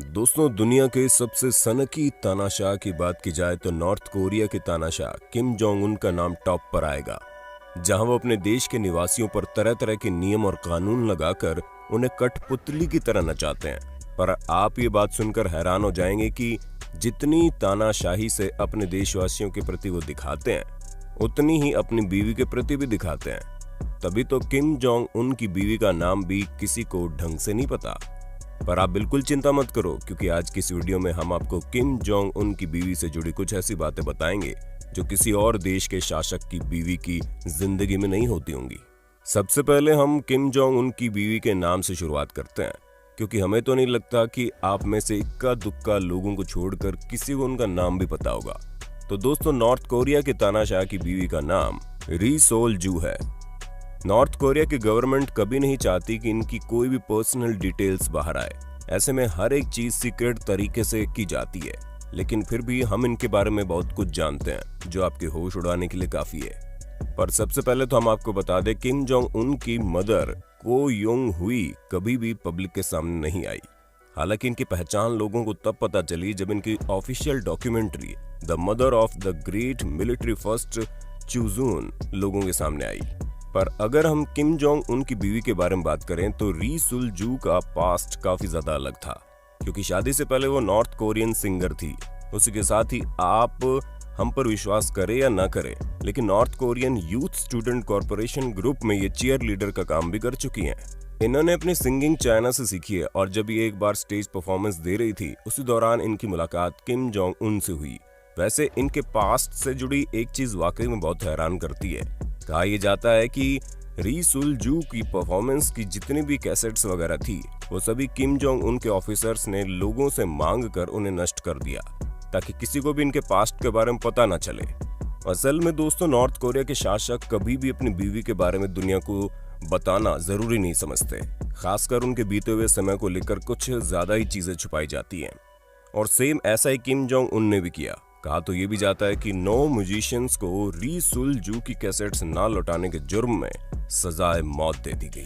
दोस्तों, दुनिया के सबसे सनकी तानाशाह की बात की जाए तो नॉर्थ कोरिया के तानाशाह किम जोंग उन का नाम टॉप पर आएगा, जहां वो अपने देश के निवासियों पर तरह तरह के नियम और कानून लगाकर उन्हें कठपुतली की तरह नचाते हैं। पर आप ये बात सुनकर हैरान हो जाएंगे कि जितनी तानाशाही से अपने देशवासियों के प्रति वो दिखाते हैं, उतनी ही अपनी बीवी के प्रति भी दिखाते हैं। तभी तो किम जोंग उन की बीवी का नाम भी किसी को ढंग से नहीं पता। पर आप बिल्कुल चिंता मत करो, क्योंकि आज की इस वीडियो में हम आपको किम जोंग उन की बीवी से जुड़ी कुछ ऐसी बातें बताएंगे जो किसी और देश के शासक की बीवी की जिंदगी में नहीं होती होंगी। सबसे पहले हम किम जोंग उन की बीवी के नाम से शुरुआत करते हैं, क्योंकि हमें तो नहीं लगता कि आप में से इक्का दुक्का लोगों को छोड़कर किसी को उनका नाम भी पता होगा। तो दोस्तों, नॉर्थ कोरिया के तानाशाह की बीवी का नाम री सोल जू है। नॉर्थ कोरिया की गवर्नमेंट कभी नहीं चाहती कि इनकी कोई भी पर्सनल डिटेल्स बाहर आए। ऐसे में हर एक चीज सीक्रेट तरीके से की जाती है, लेकिन फिर भी हम इनके बारे में बहुत कुछ जानते हैं, जो आपके होश उड़ाने के लिए काफी है। पर सबसे पहले तो हम आपको बता दें, किम जोंग उन की मदर को योंग हुई कभी भी पब्लिक के सामने नहीं आई। हालांकि इनकी पहचान लोगों को तब पता चली जब इनकी official documentary the mother of the great military first Chosun लोगों के सामने आई। पर अगर हम किम जोंग उन की बीवी के बारे में बात करें तो री सुल जू का पास्ट काफी ज्यादा अलग था, क्योंकि शादी से पहले वो नॉर्थ कोरियन सिंगर थी। उसी के साथ ही आप हम पर विश्वास करें या ना करें, लेकिन north Korean youth student corporation group में ये चीयर लीडर का काम भी कर चुकी हैं। इन्होंने अपनी सिंगिंग चाइना से सीखी है, और जब ये एक बार स्टेज परफॉर्मेंस दे रही थी, उसी दौरान इनकी मुलाकात किम जोंग उन से हुई। वैसे इनके पास्ट से जुड़ी एक चीज वाकई में बहुत हैरान करती है। कहा यह जाता है कि री सुल जू की परफॉर्मेंस की जितनी भी कैसेट्स वगैरह थी, वो सभी किम जोंग उन के ऑफिसर्स ने लोगों से मांग कर उन्हें नष्ट कर दिया, ताकि किसी को भी इनके पास्ट के बारे में पता ना चले। असल में दोस्तों, नॉर्थ कोरिया के शासक कभी भी अपनी बीवी के बारे में दुनिया को बताना जरूरी नहीं समझते। खासकर उनके बीते हुए समय को लेकर कुछ ज्यादा ही चीजें छुपाई जाती हैं, और सेम ऐसा ही किम जोंग उन ने भी किया। कहा तो ये भी जाता है कि 9 म्यूजिशियंस को री सुल जू की कैसेट्स ना लौटाने के जुर्म में सजाए मौत दे दी गई।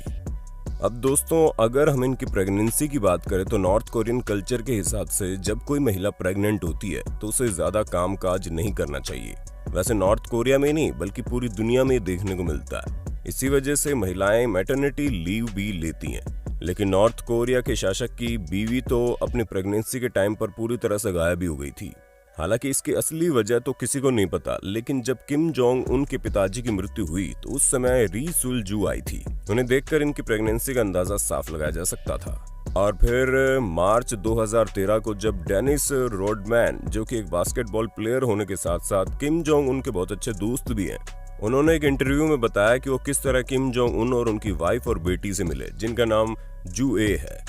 अब दोस्तों, अगर हम इनकी प्रेगनेंसी की बात करें तो नॉर्थ कोरियन कल्चर के हिसाब से जब कोई महिला प्रेग्नेंट होती है तो उसे ज्यादा कामकाज नहीं करना चाहिए। वैसे नॉर्थ कोरिया में नहीं बल्कि पूरी दुनिया में देखने को मिलता है। इसी वजह से महिलाएं मैटरनिटी लीव भी लेती हैं। लेकिन नॉर्थ कोरिया के शासक की बीवी तो अपनी प्रेगनेंसी के टाइम पर पूरी तरह से गायब ही हो गई थी। हालांकि इसकी असली वजह तो किसी को नहीं पता, लेकिन जब किम जोंग उनके पिताजी की मृत्यु हुई तो उस समय री सुल जू आई थी। उन्हें देखकर इनकी प्रेगनेंसी का अंदाजा साफ लगाया जा सकता था। और फिर मार्च 2013 को जब डेनिस रोडमैन, जो कि एक बास्केटबॉल प्लेयर होने के साथ साथ किम जोंग उनके बहुत अच्छे दोस्त भी हैं, उन्होंने एक इंटरव्यू में बताया कि वो किस तरह किम जोंग उन और उनकी वाइफ और बेटी से मिले, जिनका नाम जू ए है।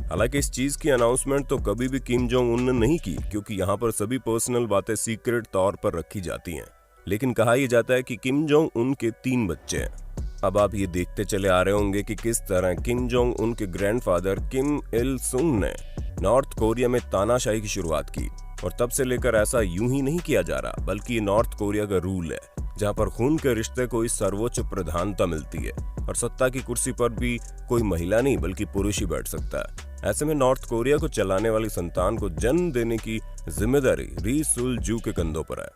हालांकि इस चीज की अनाउंसमेंट तो कभी भी किम जोंग उन ने नहीं की, क्योंकि यहाँ पर सभी पर्सनल बातें सीक्रेट तौर पर रखी जाती हैं। लेकिन कहा यह जाता है कि किम जोंग उन के 3 बच्चे हैं। अब आप ये देखते चले आ रहे होंगे कि किस तरह किम जोंग उन के ग्रैंडफादर किम इल सुंग ने नॉर्थ कोरिया में तानाशाही की शुरुआत की, और तब से लेकर ऐसा यूं ही नहीं किया जा रहा, बल्कि ये नॉर्थ कोरिया का रूल है, जहां पर खून के रिश्ते को सर्वोच्च प्रधानता मिलती है, और सत्ता की कुर्सी पर भी कोई महिला नहीं बल्कि पुरुष ही बैठ सकता है। ऐसे में नॉर्थ कोरिया को चलाने वाली संतान को जन्म देने की जिम्मेदारी री सुल जू के कंधों पर है।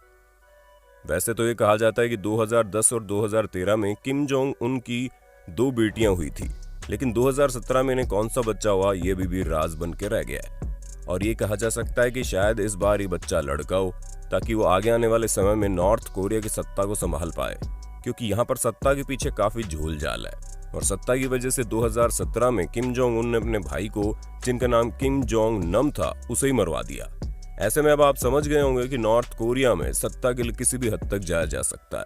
वैसे तो ये कहा जाता है कि 2010 और 2013 में किम जोंग उन की 2 बेटियां हुई थी, लेकिन 2017 में इन्हें कौन सा बच्चा हुआ ये भी राज बन के रह गया है। और ये कहा जा सकता है कि शायद इस बार ये बच्चा लड़का हो, ताकि वो आगे आने वाले समय में नॉर्थ कोरिया की सत्ता को संभाल पाए, क्योंकि यहाँ पर सत्ता के पीछे काफी झोल झाल है। और सत्ता की वजह से 2017 में किम जोंग उन ने अपने भाई को, जिनका नाम किम जोंग नम था, उसे ही मरवा दिया। ऐसे में अब आप समझ गए होंगे कि नॉर्थ कोरिया में सत्ता के लिए किसी भी हद तक जाया जा सकता है,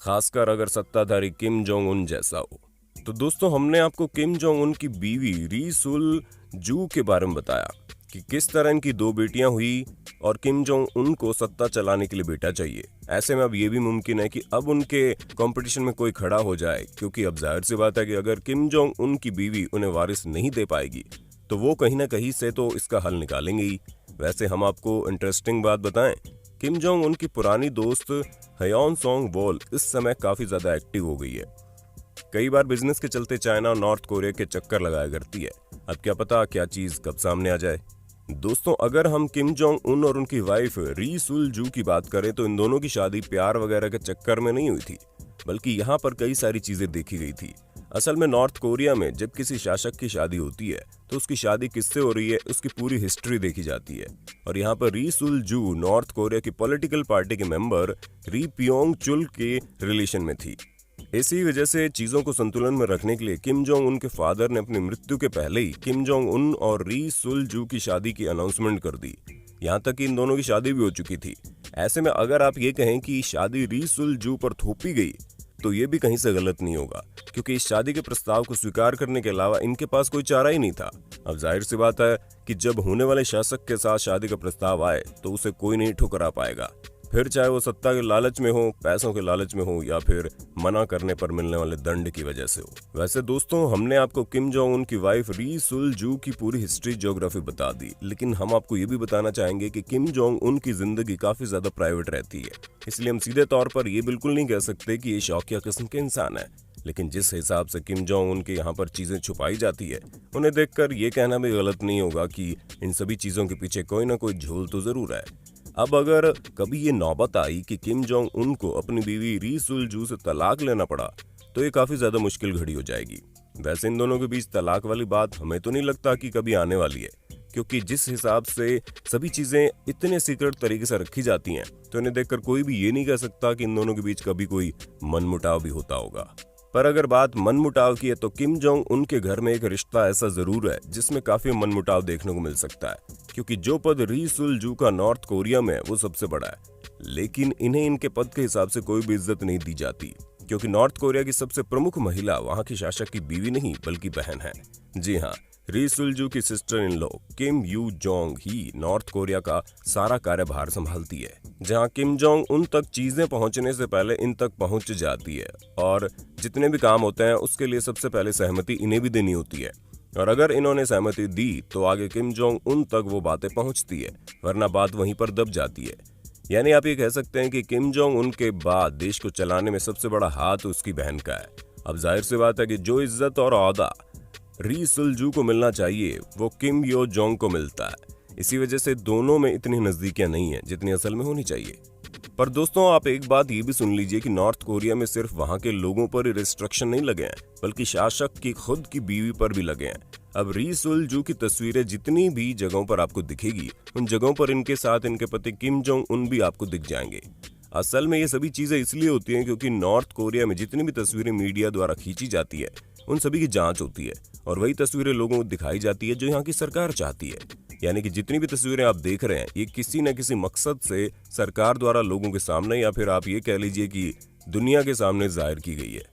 खासकर अगर सत्ताधारी किम जोंग उन जैसा हो। तो दोस्तों, हमने आपको किम जोंग उन की बीवी री सुल जू के बारे में बताया कि किस तरह इनकी 2 बेटियां हुई, और किम जोंग उन को सत्ता चलाने के लिए बेटा चाहिए। ऐसे में अब ये भी मुमकिन है कि अब उनके कंपटीशन में कोई खड़ा हो जाए, क्योंकि अब जाहिर सी बात है कि अगर किम जोंग उन की बीवी उन्हें वारिस नहीं दे पाएगी तो वो कहीं ना कहीं से तो इसका हल निकालेंगे ही। वैसे हम आपको इंटरेस्टिंग बात बताएं, किम जोंग उन की पुरानी दोस्त हयोन सोंग वॉल इस समय काफी ज्यादा एक्टिव हो गई है। कई बार बिजनेस के चलते चाइना और नॉर्थ कोरिया के चक्कर लगाया करती है। अब क्या पता क्या चीज कब सामने आ जाए। दोस्तों, अगर हम किम जोंग उन और उनकी वाइफ री सुल जू की बात करें तो इन दोनों की शादी प्यार वगैरह के चक्कर में नहीं हुई थी, बल्कि यहाँ पर कई सारी चीजें देखी गई थी। असल में नॉर्थ कोरिया में जब किसी शासक की शादी होती है तो उसकी शादी किससे हो रही है उसकी पूरी हिस्ट्री देखी जाती है। और यहाँ पर री सुल जू नॉर्थ कोरिया की पॉलिटिकल पार्टी के मेंबर री प्योंग चुल के रिलेशन में थी। इसी वजह से चीजों को संतुलन में रखने के लिए किम जोंग उन के फादर ने अपनी मृत्यु के पहले ही किम जोंग उन और री सुल जू की शादी की अनाउंसमेंट कर दी। यहाँ तक कि इन दोनों की शादी भी हो चुकी थी। ऐसे में अगर आप ये कहें कि शादी री सुल जू पर थोपी गई तो ये भी कहीं से गलत नहीं होगा, क्योंकि इस शादी के प्रस्ताव को स्वीकार करने के अलावा इनके पास कोई चारा ही नहीं था। अब जाहिर सी बात है कि जब होने वाले शासक के साथ शादी का प्रस्ताव आए तो उसे कोई नहीं ठुकरा पाएगा, फिर चाहे वो सत्ता के लालच में हो, पैसों के लालच में हो या फिर मना करने पर मिलने वाले दंड की वजह से हो। वैसे दोस्तों, हमने आपको किम जोंग उन की वाइफ री सुल जू की पूरी हिस्ट्री ज्योग्राफी बता दी, लेकिन हम आपको ये भी बताना चाहेंगे कि किम जोंग उन की जिंदगी काफी ज्यादा प्राइवेट रहती है, इसलिए हम सीधे तौर पर ये बिल्कुल नहीं कह सकते कि ये शौकिया किस्म के इंसान है। लेकिन जिस हिसाब से किम जोंग उन के यहाँ पर चीजें छुपाई जाती है, उन्हें देखकर ये कहना भी गलत नहीं होगा कि इन सभी चीजों के पीछे कोई ना कोई झोल तो जरूर है। अब अगर कभी ये नौबत आई कि किम जोंग उन को अपनी बीवी री सुल जू से तलाक लेना पड़ा तो ये काफी ज्यादा मुश्किल घड़ी हो जाएगी। वैसे इन दोनों के बीच तलाक वाली बात हमें तो नहीं लगता कि कभी आने वाली है, क्योंकि जिस हिसाब से सभी चीजें इतने सीक्रेट तरीके से रखी जाती हैं तो इन्हें देखकर कोई भी ये नहीं कह सकता कि इन दोनों के बीच कभी कोई मनमुटाव भी होता होगा। पर अगर बात मनमुटाव की है तो किम जोंग उनके घर में एक रिश्ता ऐसा जरूर है जिसमें काफी मनमुटाव देखने को मिल सकता है, क्योंकि जो पद री सुल जू का नॉर्थ कोरिया में है वो सबसे बड़ा है, लेकिन इन्हें इनके पद के हिसाब से कोई भी इज्जत नहीं दी जाती, क्योंकि नॉर्थ कोरिया की सबसे प्रमुख महिला वहां की शासक की बीवी नहीं बल्कि बहन है। जी हाँ, री सुल जू की sister in law Kim you Jong he north Korea का सारा कार्यभार संभालती है। जहां किम जोंग उन तक चीजें पहुंचने से पहले इन तक पहुंच जाती है, और जितने भी काम होते हैं उसके लिए सबसे पहले सहमति इन्हें भी देनी होती है, और अगर इन्होंने सहमति दी तो आगे किम जोंग उन तक वो बातें पहुंचती है, वरना बात वहीं पर दब जाती है। यानी आप ये कह सकते हैं कि किम जोंग उन के बाद देश को चलाने में सबसे बड़ा हाथ उसकी बहन का है। अब जाहिर सी बात है कि जो इज्जत और औहदा री सुल जू को मिलना चाहिए वो किम यो जोंग को मिलता है। इसी वजह से दोनों में इतनी नजदीकियां नहीं है जितनी असल में होनी चाहिए। पर दोस्तों, आप एक बात ये भी सुन लीजिए कि नॉर्थ कोरिया में सिर्फ वहां के लोगों पर ही रिस्ट्रिक्शन नहीं लगे हैं, बल्कि शासक की खुद की बीवी पर भी लगे हैं। अब री सुल जू की तस्वीरें जितनी भी जगहों पर आपको दिखेगी, उन जगहों पर इनके साथ इनके पति किम जोंग उन भी आपको दिख जाएंगे। असल में ये सभी चीजें इसलिए होती हैं क्योंकि नॉर्थ कोरिया में जितनी भी तस्वीरें मीडिया द्वारा खींची जाती है उन सभी की जांच होती है, और वही तस्वीरें लोगों को दिखाई जाती है जो यहाँ की सरकार चाहती है। यानी कि जितनी भी तस्वीरें आप देख रहे हैं ये किसी न किसी मकसद से सरकार द्वारा लोगों के सामने, या फिर आप ये कह लीजिए कि दुनिया के सामने जाहिर की गई है।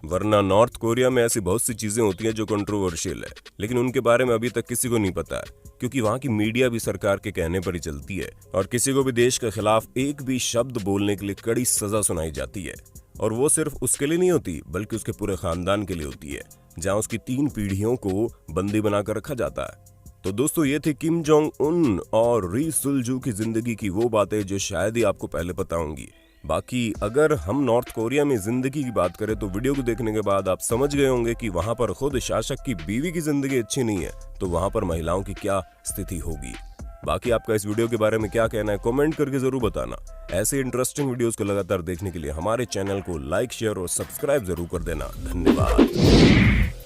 वरना नॉर्थ कोरिया में ऐसी बहुत सी चीजें होती हैं जो कंट्रोवर्शियल है, लेकिन उनके बारे में अभी तक किसी को नहीं पता है, क्योंकि वहाँ की मीडिया भी सरकार के कहने पर ही चलती है, और किसी को भी देश के खिलाफ एक भी शब्द बोलने के लिए कड़ी सजा सुनाई जाती है। और वो सिर्फ उसके लिए नहीं होती बल्कि उसके पूरे खानदान के लिए होती है, जहाँ उसकी 3 पीढ़ियों को बंदी बनाकर रखा जाता है। तो दोस्तों, ये थे किम जोंग उन और री सुल जू की जिंदगी की वो बातें जो शायद ही आपको पहले पता होंगी। बाकी अगर हम नॉर्थ कोरिया में जिंदगी की बात करें तो वीडियो को देखने के बाद आप समझ गए होंगे कि वहां पर खुद शासक की बीवी की जिंदगी अच्छी नहीं है तो वहां पर महिलाओं की क्या स्थिति होगी। बाकी आपका इस वीडियो के बारे में क्या कहना है कमेंट करके जरूर बताना। ऐसे इंटरेस्टिंग वीडियोस को लगातार देखने के लिए हमारे चैनल को लाइक, शेयर और सब्सक्राइब जरूर कर देना। धन्यवाद।